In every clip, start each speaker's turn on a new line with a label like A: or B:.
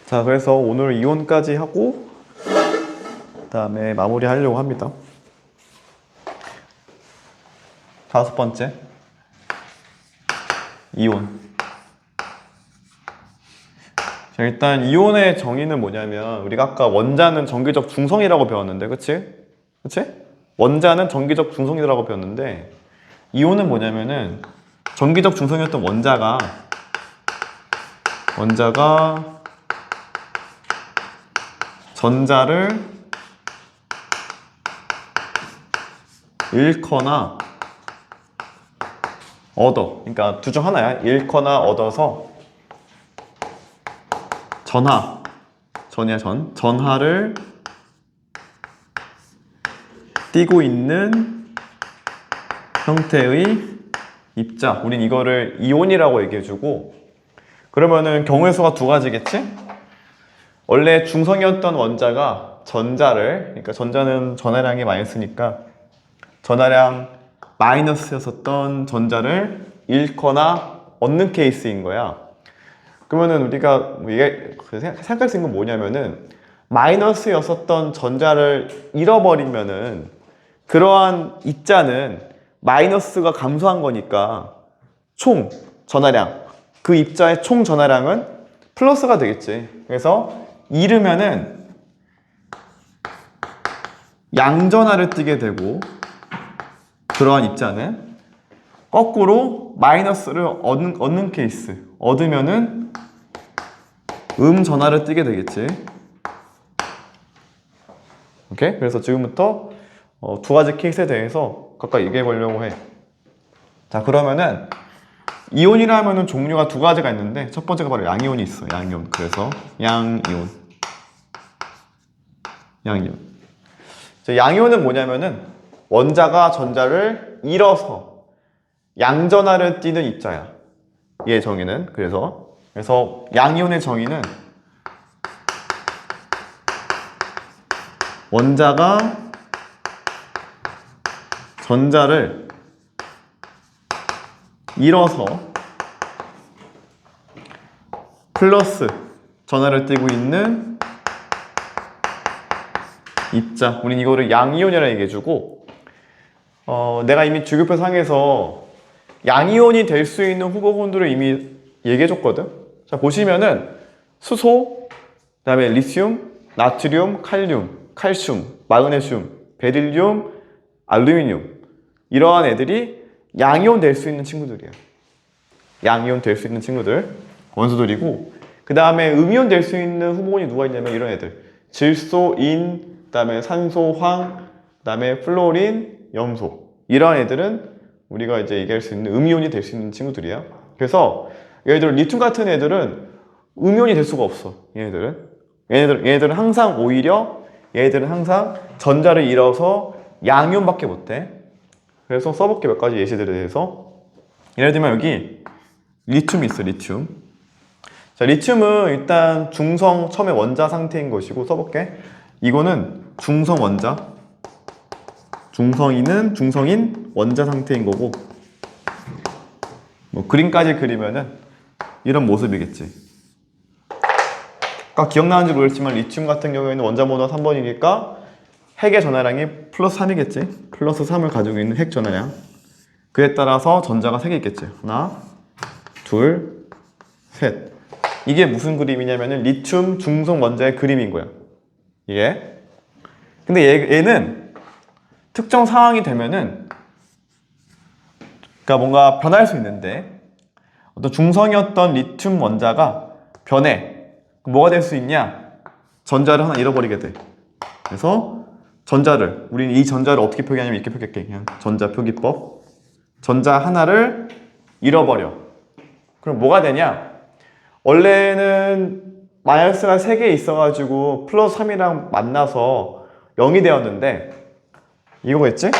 A: 자, 그래서 오늘 이온까지 하고 그 다음에 마무리 하려고 합니다. 다섯 번째, 이온. 자, 일단 이온의 정의는 뭐냐면 우리가 아까 원자는 전기적 중성이라고 배웠는데, 그치? 원자는 전기적 중성이라고 배웠는데 이온은 뭐냐면은 전기적 중성이었던 원자가 전자를 잃거나 얻어. 그러니까 둘 중 하나야. 잃거나 얻어서 전하를 띠고 있는 형태의 입자. 우린 이거를 이온이라고 얘기해주고, 그러면은 경우의 수가 두 가지겠지? 원래 중성이었던 원자가 그러니까 전자는 전하량이 마이너스니까 전하량 마이너스였었던 전자를 잃거나 얻는 케이스인 거야. 그러면은 우리가 이게 생각할 수 있는 건 뭐냐면은 마이너스였었던 전자를 잃어버리면은 그러한 입자는 마이너스가 감소한 거니까 총 전하량, 그 입자의 총 전하량은 플러스가 되겠지. 그래서 잃으면은 양전하를 띠게 되고, 그러한 입자는 거꾸로 마이너스를 얻는 케이스, 얻으면은 전하를 띠게 되겠지. 오케이? 그래서 지금부터 두 가지 케이스에 대해서 각각 얘기해 보려고 해. 자, 그러면은 이온이라 하면은 종류가 두 가지가 있는데 첫 번째가 바로 양이온이 있어. 양이온. 그래서 양이온. 양이온은 뭐냐면은 원자가 전자를 잃어서 양전하를 띠는 입자야. 얘의 정의는. 그래서 양이온의 정의는 원자가 전자를 잃어서 플러스 전하를 띠고 있는 입자. 우린 이거를 양이온이라고 얘기해주고, 내가 이미 주교표 상에서 양이온이 될 수 있는 후보군들을 이미 얘기해줬거든. 자, 보시면은 수소, 그 다음에 리튬, 나트륨, 칼륨, 칼슘, 마그네슘, 베릴륨, 알루미늄, 이러한 애들이 양이온 될 수 있는 친구들이야. 양이온 될 수 있는 친구들, 원소들이고, 그 다음에 음이온 될 수 있는 후보군이 누가 있냐면 이런 애들. 질소, 인, 그 다음에 산소, 황, 그 다음에 플로린, 염소. 이러한 애들은 우리가 이제 얘기할 수 있는 음이온이 될 수 있는 친구들이야. 그래서 예를 들어 리튬 같은 애들은 음이온이 될 수가 없어. 얘네들은 항상 오히려 얘네들은 항상 전자를 잃어서 양이온밖에 못해. 그래서 써볼게 몇 가지 예시들에 대해서. 예를 들면 여기 리튬이 있어. 리튬. 자, 리튬은 일단 중성 처음에 원자 상태인 것이고, 써볼게. 이거는 중성 원자, 중성인 원자 상태인 거고, 뭐 그림까지 그리면은 이런 모습이겠지. 아까 기억나는지 모르겠지만 리튬 같은 경우에는 원자 번호가 3번이니까 핵의 전하량이 플러스 3이겠지. 플러스 3을 가지고 있는 핵 전하량. 그에 따라서 전자가 3개 있겠지. 하나, 둘, 셋. 이게 무슨 그림이냐면은 리튬 중성 원자의 그림인 거야. 이게. 근데 얘는 특정 상황이 되면은 그러니까 뭔가 변할 수 있는데, 어떤 중성이었던 리튬 원자가 변해. 뭐가 될 수 있냐? 전자를 하나 잃어버리게 돼. 그래서 우리는 이 전자를 어떻게 표기하냐면 이렇게 표기할게. 그냥 전자 표기법. 전자 하나를 잃어버려. 그럼 뭐가 되냐? 원래는 마이너스가 3개 있어가지고 플러스 3이랑 만나서 0이 되었는데, 이거겠지?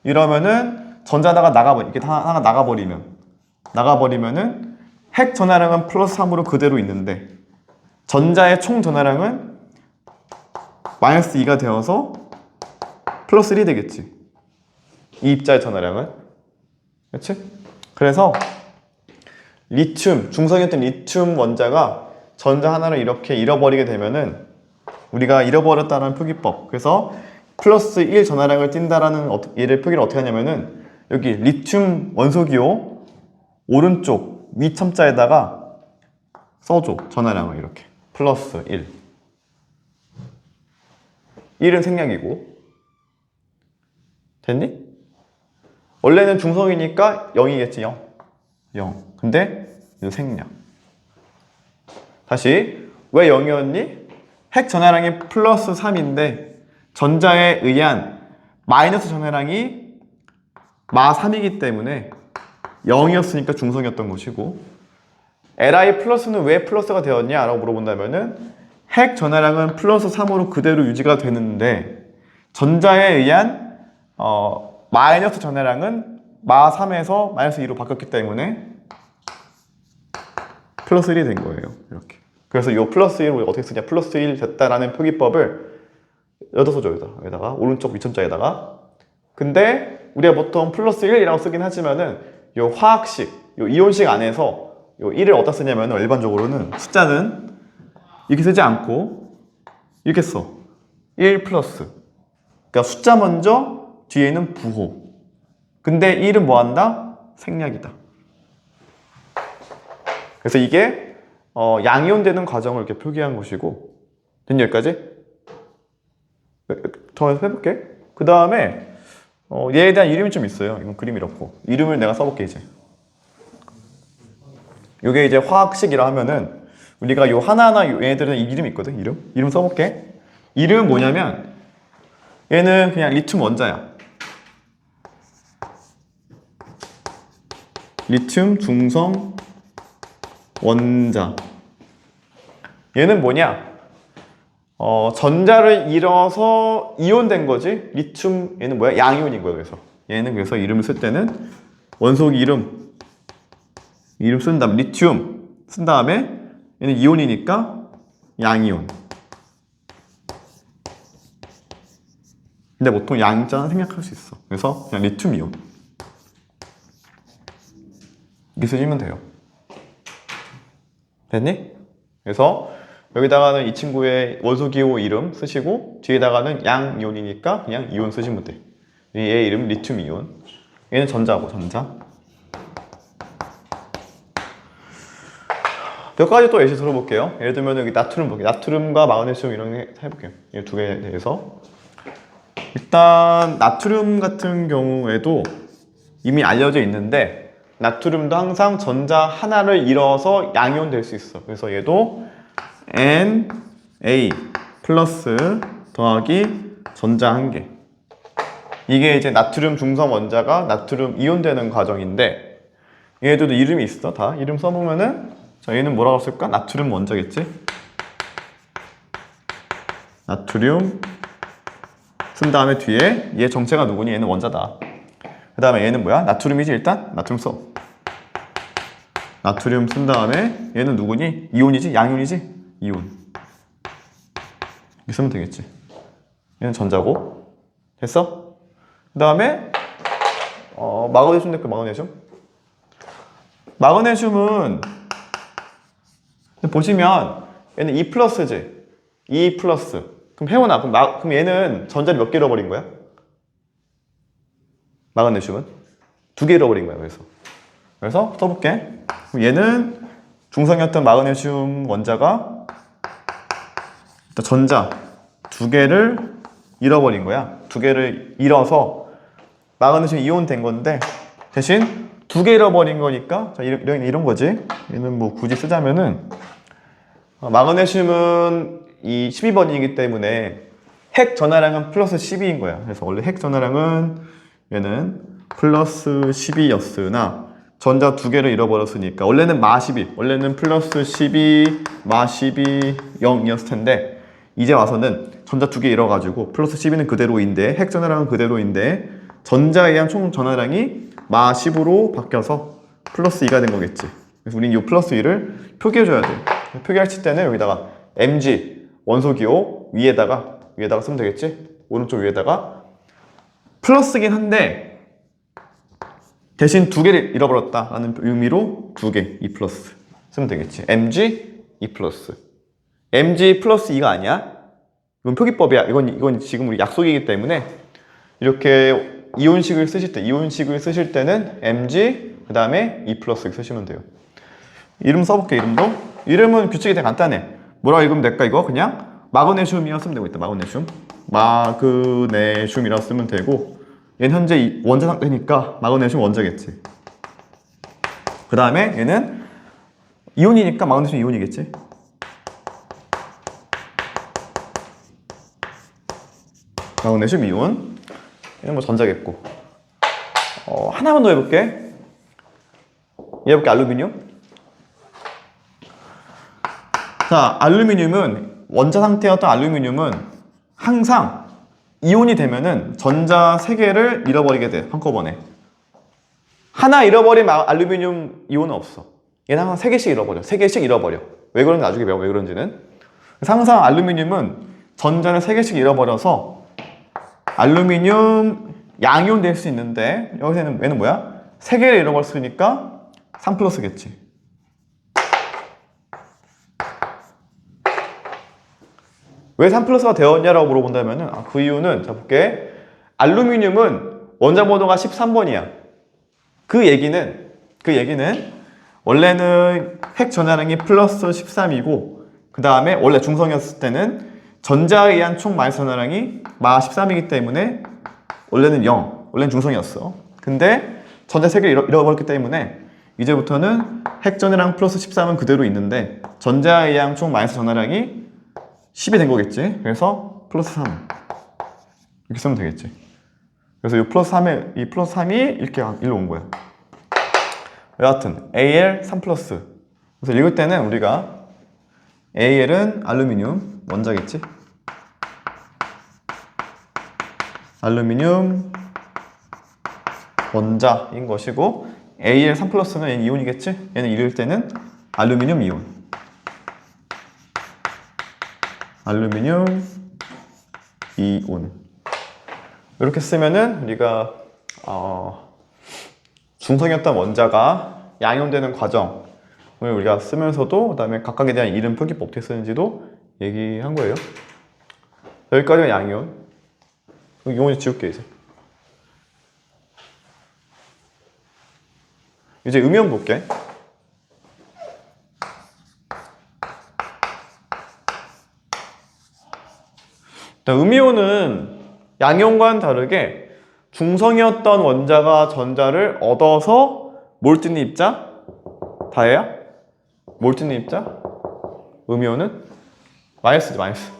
A: 이러면은 전자 하나가 이렇게 하나가 나가버리면은 핵 전하량은 플러스 3으로 그대로 있는데 전자의 총 전하량은 마이너스 2가 되어서 플러스 1이 되겠지. 이 입자의 전하량은. 그렇지? 그래서 중성이었던 리튬 원자가 전자 하나를 이렇게 잃어버리게 되면은 우리가 잃어버렸다는 표기법. 그래서 플러스 1 전하량을 띈다라는 얘를 표기를 어떻게 하냐면은 여기 리튬 원소기호 오른쪽 위 첨자에다가 써줘. 전하량을 이렇게 플러스 1. 1은 생략이고. 됐니? 원래는 중성이니까 0이겠지. 0. 0. 근데 이거 생략. 다시 왜 0이었니? 핵 전하량이 플러스 3인데 전자에 의한 마이너스 전하량이 마 3이기 때문에 0이었으니까 중성이었던 것이고, Li 플러스는 왜 플러스가 되었냐? 라고 물어본다면은 핵 전하량은 플러스 3으로 그대로 유지가 되는데 전자에 의한 마이너스 전하량은 마 3에서 마이너스 2로 바뀌었기 때문에 플러스 1이 된 거예요. 이렇게. 그래서 이 플러스 1을 어떻게 쓰냐? 플러스 1 됐다라는 표기법을 여기다 써줘요. 여기다가 오른쪽 위첨자에다가. 근데 우리가 보통 플러스 1이라고 쓰긴 하지만은 이 화학식, 이 이온식 안에서 이 1을 어디다 쓰냐면 일반적으로는 숫자는 이렇게 쓰지 않고 이렇게 써. 1 플러스. 그러니까 숫자 먼저 뒤에는 부호. 근데 1은 뭐 한다? 생략이다. 그래서 이게 양이온 되는 과정을 이렇게 표기한 것이고. 됐니 여기까지? 더 해볼게. 그 다음에 얘에 대한 이름이 좀 있어요. 이건 그림이 이렇고 이름을 내가 써볼게. 이제 이게 이제 화학식이라 하면은 우리가 요 하나하나 얘네들은 이름이 있거든. 이름 써볼게. 이름은 뭐냐면 얘는 그냥 리튬 원자야. 리튬 중성 원자. 얘는 뭐냐? 전자를 잃어서 이온된 거지. 리튬 얘는 뭐야? 양이온인 거야. 그래서 얘는 그래서 이름을 쓸 때는 원소 이름 쓴 다음 리튬 쓴 다음에 얘는 이온이니까 양이온. 근데 보통 양자는 생략할 수 있어. 그래서 그냥 리튬 이온 이렇게 쓰시면 돼요. 됐니? 그래서 여기다가는 이 친구의 원소기호 이름 쓰시고 뒤에다가는 양이온이니까 그냥 이온 쓰시면 돼. 얘 이름 리튬 이온. 얘는 전자고 전자. 몇 가지 또 예시 들어볼게요. 예를 들면 여기 나트륨 볼게요. 나트륨과 마그네슘 이런 게 해볼게요. 이 두 개에 대해서. 일단 나트륨 같은 경우에도 이미 알려져 있는데 나트륨도 항상 전자 하나를 잃어서 양이온 될 수 있어. 그래서 얘도 Na 플러스 더하기 전자 한 개. 이게 이제 나트륨 중성 원자가 나트륨 이온 되는 과정인데 얘들도 이름이 있어. 다 이름 써보면은 자 얘는 뭐라고 쓸까? 나트륨 원자겠지? 나트륨 쓴 다음에 뒤에 얘 정체가 누구니? 얘는 원자다. 그 다음에 얘는 뭐야? 나트륨이지 일단? 나트륨 써. 나트륨 쓴 다음에 얘는 누구니? 이온이지? 양이온이지? 이온. 이렇게 쓰면 되겠지. 얘는 전자고. 됐어? 그 다음에 마그네슘 될까? 마그네슘은 보시면 얘는 E 플러스지. E 플러스. 그럼 혜원아, 그럼 얘는 전자를 몇 개 잃어버린 거야? 마그네슘은? 2개 잃어버린 거야. 그래서 써볼게. 그럼 얘는 중성이었던 마그네슘 원자가 전자 2개를 잃어버린 거야. 2개를 잃어서 마그네슘 이온 된 건데 대신 2개 잃어버린 거니까 자, 이런 거지. 얘는 뭐 굳이 쓰자면은 마그네슘은 이 12번이기 때문에 핵 전하량은 플러스 12인 거야. 그래서 원래 핵 전하량은 얘는 플러스 12였으나 전자 2개를 잃어버렸으니까 원래는 마 12, 원래는 플러스 12, 마 12, 0이었을 텐데 이제 와서는 전자 2개 잃어가지고 플러스 12는 그대로인데 핵 전하량은 그대로인데 전자에 의한 총 전하량이 마 10으로 바뀌어서 플러스 2가 된 거겠지. 그래서 우리는 이 플러스 2를 표기해줘야 돼. 표기할 때는 여기다가 Mg 원소기호 위에다가 쓰면 되겠지? 오른쪽 위에다가 플러스긴 한데 대신 2개를 잃어버렸다 라는 의미로 2개, E 플러스 쓰면 되겠지. Mg 2 플러스. mg 플러스 2가 아니야. 이건 표기법이야. 이건 지금 우리 약속이기 때문에 이렇게 이온식을 쓰실 때는 mg 그 다음에 2 플러스 쓰시면 돼요. 이름 써볼게. 이름은 규칙이 되게 간단해. 뭐라고 읽으면 될까? 이거 그냥 마그네슘이라고 쓰면 되고 있다. 마그네슘이라고 쓰면 되고, 얘는 현재 원자 상태니까 마그네슘 원자겠지. 그 다음에 얘는 이온이니까 마그네슘 이온이겠지. 마그네슘 이온. 얘는 뭐 전자겠고. 하나만 더 해볼게. 알루미늄. 자, 알루미늄은 원자 상태였던 알루미늄은 항상 이온이 되면은 전자 3개를 잃어버리게 돼. 한꺼번에. 하나 잃어버린 알루미늄 이온은 없어. 얘는 항상 3개씩 잃어버려. 3개씩 잃어버려. 왜 그런지 나중에 배워. 왜 그런지는. 항상 알루미늄은 전자를 3개씩 잃어버려서 알루미늄 양이온 될 수 있는데, 여기서는 얘는 뭐야? 3개를 잃어버렸으니까 3 플러스겠지. 왜 3 플러스가 되었냐라고 물어본다면은, 그 이유는, 자, 볼게. 알루미늄은 원자 번호가 13번이야. 그 얘기는 원래는 핵 전하량이 플러스 13이고, 그 다음에 원래 중성이었을 때는 전자에 의한 총 마이너스 전하량이 마 13이기 때문에 원래는 0, 원래는 중성이었어. 근데 전자 3개를 잃어버렸기 때문에 이제부터는 핵 전하량 플러스 13은 그대로 있는데 전자에 의한 총 마이너스 전하량이 10이 된 거겠지. 그래서 플러스 3 이렇게 쓰면 되겠지. 그래서 이 플러스 3이 이렇게 일로 온 거야. 여하튼 Al 3 플러스. 그래서 읽을 때는 우리가 Al은 알루미늄 원자겠지. 알루미늄 원자인 것이고, Al 3 플러스는 얘는 이온이겠지. 얘는 읽을 때는 알루미늄 이온. 알루미늄 이온. 이렇게 쓰면은 우리가 중성이었던 원자가 양이온되는 과정을 우리가 쓰면서도, 그 다음에 각각에 대한 이름 표기법 어떻게 쓰는지도 얘기한 거예요. 여기까지가 양이온. 이온이 지울게. 이제 음이온 볼게. 음이온은 양이온과는 다르게 중성이었던 원자가 전자를 얻어서 뭘 띠는 입자? 다해야? 뭘 띠는 입자? 음이온은? 마이너스지, 마이너스.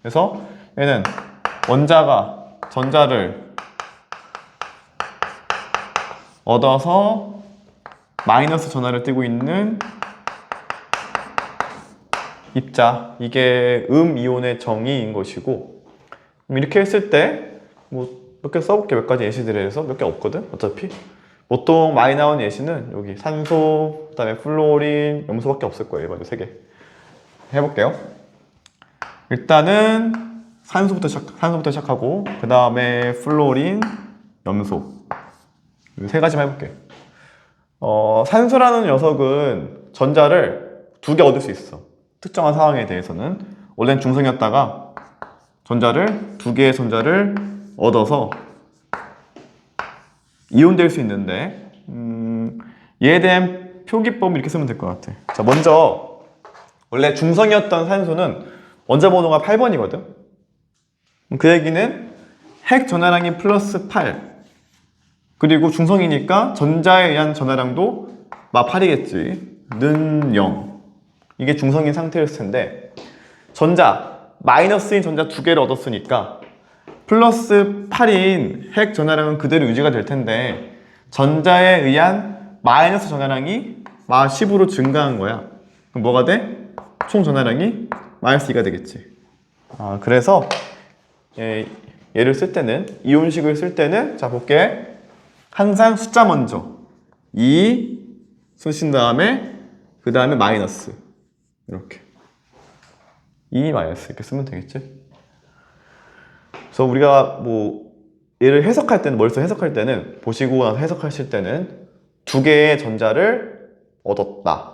A: 그래서 얘는 원자가 전자를 얻어서 마이너스 전하를 띠고 있는 입자. 이게 음이온의 정의인 것이고, 이렇게 했을 때 뭐 몇 개 써볼게. 몇 가지 예시들에서 몇 개 없거든 어차피. 보통 많이 나오는 예시는 여기 산소, 그 다음에 플로린, 염소밖에 없을 거예요. 맞아, 3개 해볼게요. 일단은 산소부터 시작하고, 그 다음에 플로린, 염소, 이 3가지만 해볼게. 산소라는 녀석은 전자를 2개 얻을 수 있어. 특정한 상황에 대해서는. 원래는 중성이었다가 전자를 2개의 전자를 얻어서 이온될 수 있는데, 얘에 대한 표기법을 이렇게 쓰면 될 것 같아. 자, 먼저 원래 중성이었던 산소는 원자 번호가 8번이거든. 그 얘기는 핵 전하량이 플러스 8, 그리고 중성이니까 전자에 의한 전하량도 마 8이겠지. 는 0. 이게 중성인 상태였을 텐데, 마이너스인 전자 2개를 얻었으니까 플러스 8인 핵 전하량은 그대로 유지가 될 텐데, 전자에 의한 마이너스 전하량이 마 10으로 증가한 거야. 그럼 뭐가 돼? 총 전하량이 마이너스 2가 되겠지. 그래서 얘를 쓸 때는, 이온식을 쓸 때는, 자 볼게. 항상 숫자 먼저 2 쓰신 다음에 그 다음에 마이너스, 이렇게 2 마이너스 이렇게 쓰면 되겠지. 그래서 우리가 뭐 얘를 해석할 때는, 머릿속에 해석할 때는, 보시고 나서 해석하실 때는 2개의 전자를 얻었다.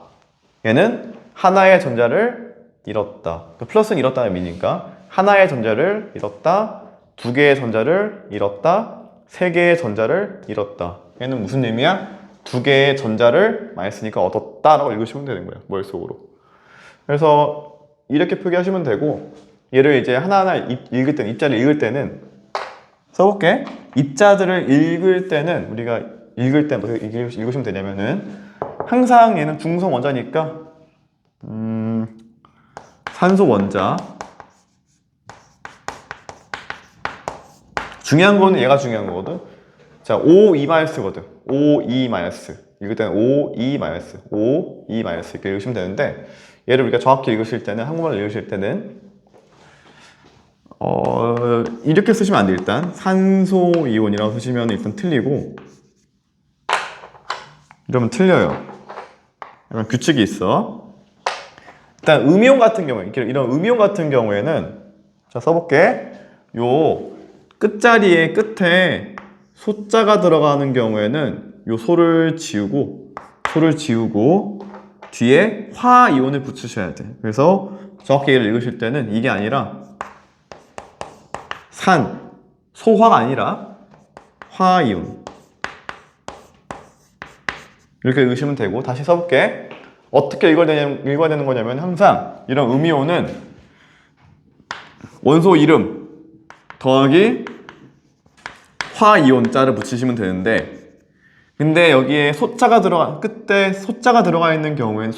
A: 얘는 하나의 전자를 잃었다. 플러스는 잃었다는 의미니까 하나의 전자를 잃었다, 두 개의 전자를 잃었다, 세 개의 전자를 잃었다. 얘는 무슨 의미야? 두 개의 전자를 마이너스니까 얻었다 라고 읽으시면 되는 거예요, 머릿속으로. 그래서 이렇게 표기하시면 되고, 얘를 이제 하나하나 읽을 때는, 입자를 읽을 때는 써볼게. 입자들을 읽을 때는 우리가 읽을 때 어떻게 읽으시면 되냐면은, 항상 얘는 중성 원자니까 산소 원자. 중요한 거는 얘가 중요한 거거든. 자, O2-거든. O2-. 읽을 때는 O2-, O2- 이렇게 읽으시면 되는데, 얘를 우리가 정확히 읽으실 때는, 한국말로 읽으실 때는 이렇게 쓰시면 안 돼. 일단 산소 이온이라고 쓰시면 일단 틀리고, 이러면 틀려요. 약간 규칙이 있어. 일단 음이온 같은 경우에, 이런 음이온 같은 경우에는, 자, 써볼게. 요 끝자리에 끝에 소자가 들어가는 경우에는 요 소를 지우고 뒤에 화이온을 붙이셔야 돼. 그래서 정확히 얘를 읽으실 때는 이게 아니라 소화가 아니라 화이온, 이렇게 읽으시면 되고, 다시 써볼게. 어떻게 읽어야 되는 거냐면, 항상 이런 음이온은 원소 이름 더하기 화이온자를 붙이시면 되는데, 근데 여기에 끝에 소자가 들어가 있는 경우에는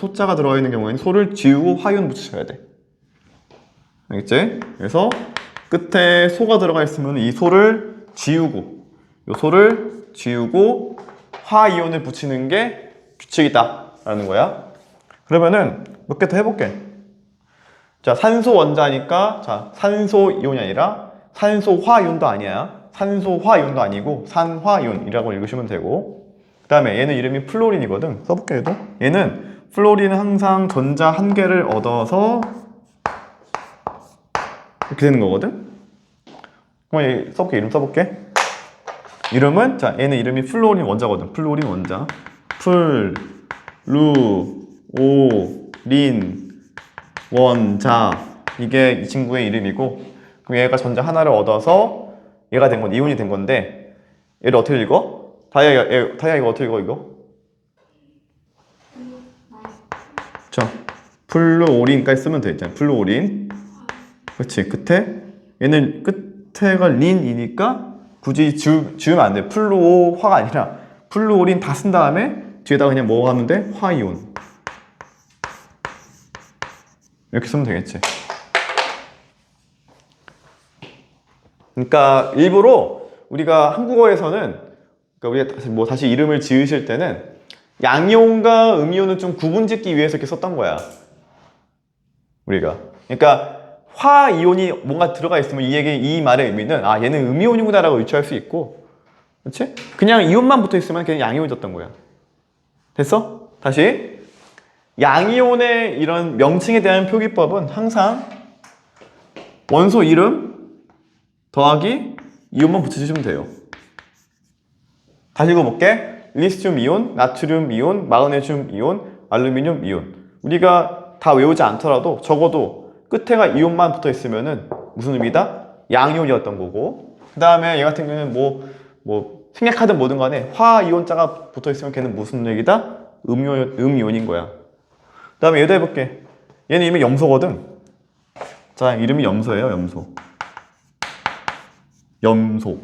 A: 소를 지우고 화이온 붙이셔야 돼. 알겠지? 그래서 끝에 소가 들어가 있으면 이 소를 지우고, 화이온을 붙이는 게 규칙이다 라는 거야. 그러면은 몇 개 더 해볼게. 자, 산소 원자니까, 자, 산소 이온이 아니라 산소 화이온도 아니야. 산소 화이온도 아니고 산화이온이라고 읽으시면 되고, 그 다음에 얘는 이름이 플로린이거든. 써볼게. 얘는 플로린은 항상 전자 한 개를 얻어서 이렇게 되는 거거든. 그럼 얘 써볼게. 이름 써볼게. 이름은, 자, 얘는 이름이 플로린 원자거든. 플로린 원자. 플루오린 원자. 이게 이 친구의 이름이고, 그럼 얘가 전자 하나를 얻어서 얘가 된 건데, 이온이 된 건데, 얘를 어떻게 읽어? 다이아 이거 어떻게 읽어, 이거? 자, 플루오린까지 쓰면 되잖아. 플루오린. 그렇지. 얘는 끝에가 린이니까 굳이 지우면 안 돼. 플루오화가 아니라 플루오린 다 쓴 다음에 뒤에다가 그냥 뭐 하면 돼? 화이온. 이렇게 쓰면 되겠지. 그러니까 일부러 우리가 한국어에서는, 그러니까 우리가 다시 이름을 지으실 때는 양이온과 음이온을 좀 구분짓기 위해서 이렇게 썼던 거야, 우리가. 그러니까 화이온이 뭔가 들어가 있으면 이 말의 의미는, 얘는 음이온이구나 라고 유추할 수 있고, 그렇지? 그냥 이온만 붙어 있으면 그냥 양이온이었던 거야. 됐어? 다시. 양이온의 이런 명칭에 대한 표기법은 항상 원소 이름 더하기 이온만 붙여주시면 돼요. 다시 읽어볼게. 리튬 이온, 나트륨 이온, 마그네슘 이온, 알루미늄 이온. 우리가 다 외우지 않더라도 적어도 끝에가 이온만 붙어 있으면은 무슨 의미다? 양이온이었던 거고, 그 다음에 얘 같은 경우는 생략하든 뭐든 간에 화이온자가 붙어 있으면 걔는 무슨 얘기다? 음이온인 거야. 그 다음에 얘도 해볼게. 얘는 이름이 염소거든. 자, 이름이 염소예요. 염소.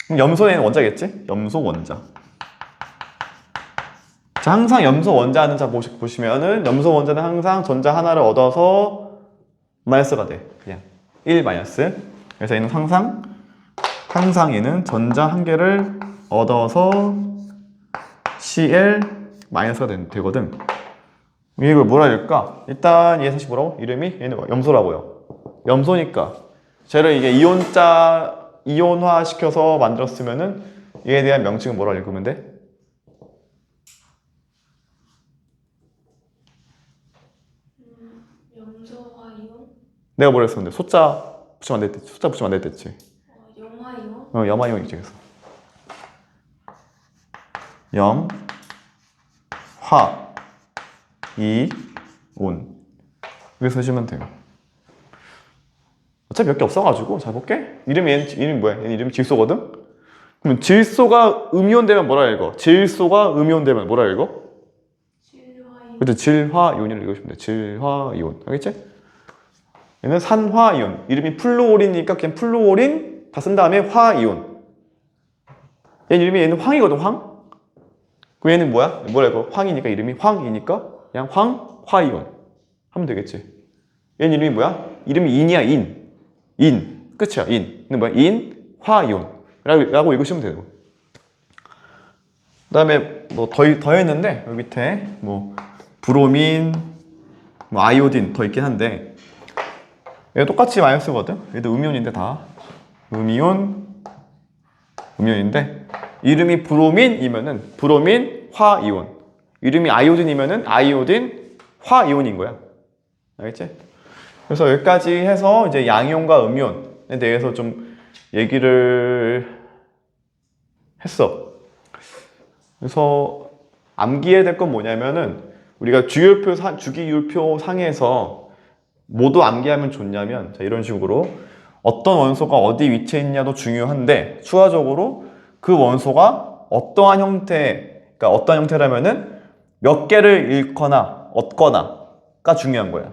A: 그럼 염소에는 원자겠지? 염소 원자. 자, 항상 염소 원자는, 자, 보시면은 염소 원자는 항상 전자 하나를 얻어서 마이너스가 돼. 그냥 1 마이너스. 그래서 얘는 항상 얘는 전자 한 개를 얻어서 Cl 마이너스가 되거든. 이걸 뭐라 해야 될까? 일단 얘 사실 뭐라고? 이름이 얘는 염소라고요. 염소니까 쟤를 이게 이온화 시켜서 만들었으면은 얘에 대한 명칭은 뭐라고 읽으면 돼?
B: 염소화이온?
A: 내가 뭐라 했었는데? 소자 붙이면 안 됐댔지.
B: 염화이온?
A: 염화이온이지. 그래서 염, 화, 이, 온. 이렇게 쓰시면 돼요. 어차피 몇 개 없어가지고 잘 볼게. 이름이 뭐야? 얘는 이름이 질소거든? 그럼 질소가 음이온 되면 뭐라 읽어? 질소가 음이온 되면 뭐라 읽어?
B: 질화이온.
A: 그래도 질화이온이라고 읽으시면 돼. 질화이온. 알겠지? 얘는 산화이온. 이름이 플루오린이니까 그냥 플루오린 다 쓴 다음에 화이온. 얘는 황이거든, 황? 그럼 얘는 뭐야? 뭐라 읽어? 황이니까 이름이 황이니까 그냥 황화이온 하면 되겠지. 얘는 이름이 뭐야? 이름이 인이야, 인. 인. 끝이야, 인. 근데 뭐야? 인, 화이온. 라고 읽으시면 돼요. 그 다음에 뭐 더 했는데, 여기 밑에 뭐, 브로민, 뭐, 아이오딘 더 있긴 한데, 얘 똑같이 마이너스거든? 얘도 음이온인데 다. 음이온인데, 이름이 브로민이면은 브로민, 화이온. 이름이 아이오딘이면은 아이오딘, 화이온인 거야. 알겠지? 그래서 여기까지 해서 이제 양이온과 음이온에 대해서 좀 얘기를 했어. 그래서 암기해야 될 건 뭐냐면은 우리가 주기율표 상에서 모두 암기하면 좋냐면 자, 이런 식으로 어떤 원소가 어디 위치에 있냐도 중요한데 추가적으로 그 원소가 어떠한 형태, 그러니까 어떤 형태라면은 몇 개를 잃거나 얻거나가 중요한 거야.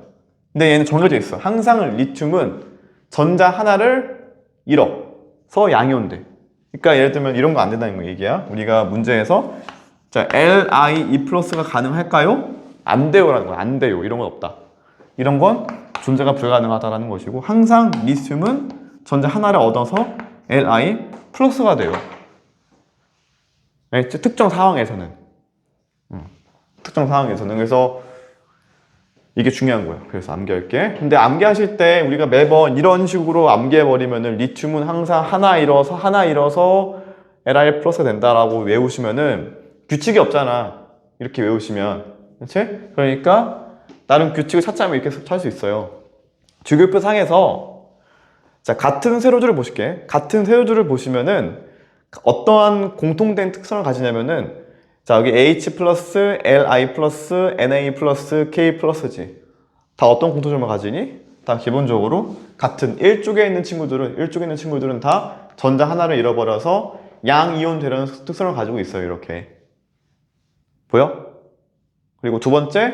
A: 근데 얘는 정해져 있어. 항상 리튬은 전자 하나를 잃어서 양이온 돼. 그러니까 예를 들면 이런 거 안 된다는 거 얘기야. 우리가 문제에서 자, Li2 플러스가 가능할까요? 안 돼요라는 거야. 안 돼요. 이런 건 없다. 이런 건 존재가 불가능하다라는 것이고 항상 리튬은 전자 하나를 얻어서 Li 플러스가 돼요. 네, 특정 상황에서는. 특정 상황에서는. 그래서 이게 중요한 거예요. 그래서 암기할게. 근데 암기하실 때 우리가 매번 이런 식으로 암기해버리면은 리튬은 항상 하나 잃어서 Li 플러스가 된다라고 외우시면은 규칙이 없잖아. 이렇게 외우시면. 그렇지? 그러니까 다른 규칙을 찾자면 이렇게 찾을 수 있어요. 주기율표 상에서 자, 같은 세로들을 보실게. 같은 세로들을 보시면은 어떠한 공통된 특성을 가지냐면은 자, 여기 H 플러스, Li 플러스, Na 플러스, K 플러스지. 다 어떤 공통점을 가지니? 다 기본적으로 같은 일쪽에 있는 친구들은 다 전자 하나를 잃어버려서 양이온 되려는 특성을 가지고 있어요. 이렇게. 보여? 그리고 두 번째,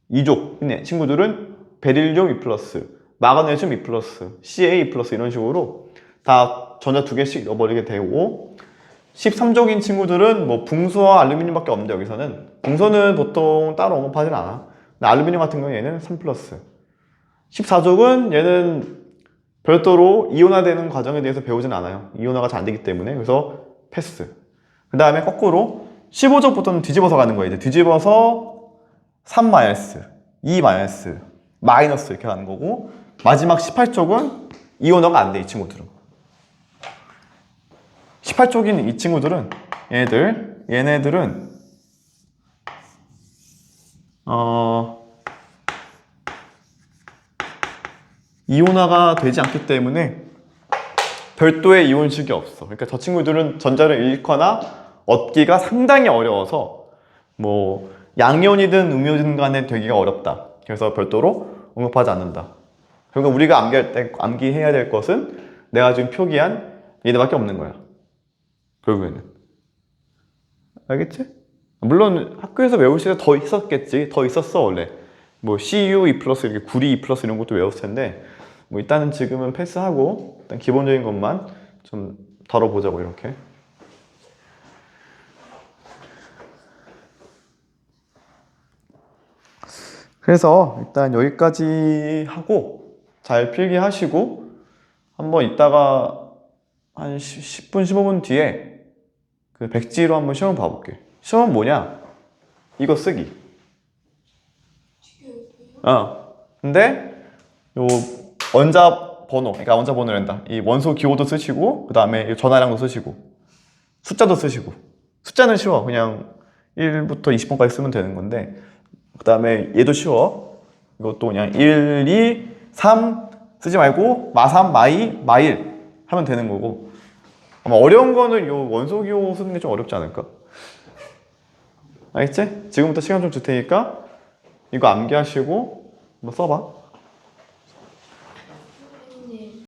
A: 이족 있네. 친구들은 베릴륨 2 플러스, 마그네슘 2 플러스, Ca 2 플러스 이런 식으로 다 전자 두 개씩 잃어버리게 되고 13족인 친구들은 뭐 붕소와 알루미늄밖에 없는데 여기서는 붕소는 보통 따로 언급하진 않아. 근데 알루미늄 같은 경우는 얘는 3 플러스 14족은 얘는 별도로 이온화되는 과정에 대해서 배우진 않아요. 이온화가 잘 안 되기 때문에. 그래서 패스. 그 다음에 거꾸로 15족부터는 뒤집어서 가는 거예요. 이제 뒤집어서 3 마이너스, 2 마이너스, 마이너스 이렇게 가는 거고 마지막 18족은 이온화가 안 돼, 이 친구들은. 18쪽인 이 친구들은 얘네들은 이온화가 되지 않기 때문에 별도의 이온식이 없어. 그러니까 저 친구들은 전자를 잃거나 얻기가 상당히 어려워서 뭐 양이온이든 음이온이든 간에 되기가 어렵다. 그래서 별도로 언급하지 않는다. 그러니까 우리가 암기해야 될 것은 내가 지금 표기한 얘네밖에 없는 거야. 결국에는. 알겠지? 물론 학교에서 외울 시간 더 있었겠지. 더 있었어 원래. 뭐 CU 2 플러스 이렇게 구리 2 플러스 이런 것도 외웠을 텐데 뭐 일단은 지금은 패스하고 일단 기본적인 것만 좀 다뤄보자고 이렇게. 그래서 일단 여기까지 하고 잘 필기하시고 한번 이따가 한 10분 15분 뒤에 그 백지로 한번 시험 봐볼게. 시험은 뭐냐? 이거 쓰기. 근데 요 원자 번호, 그러니까 원자 번호란다. 이 원소 기호도 쓰시고 그 다음에 전화량도 쓰시고 숫자도 쓰시고. 숫자는 쉬워. 그냥 1부터 20번까지 쓰면 되는 건데 그 다음에 얘도 쉬워. 이것도 그냥 1, 2, 3 쓰지 말고 마3, 마2, 마1 하면 되는 거고 아마 어려운 거는 요 원소 기호 쓰는 게 좀 어렵지 않을까? 알겠지? 지금부터 시간 좀 줄 테니까 이거 암기하시고 한번 써봐.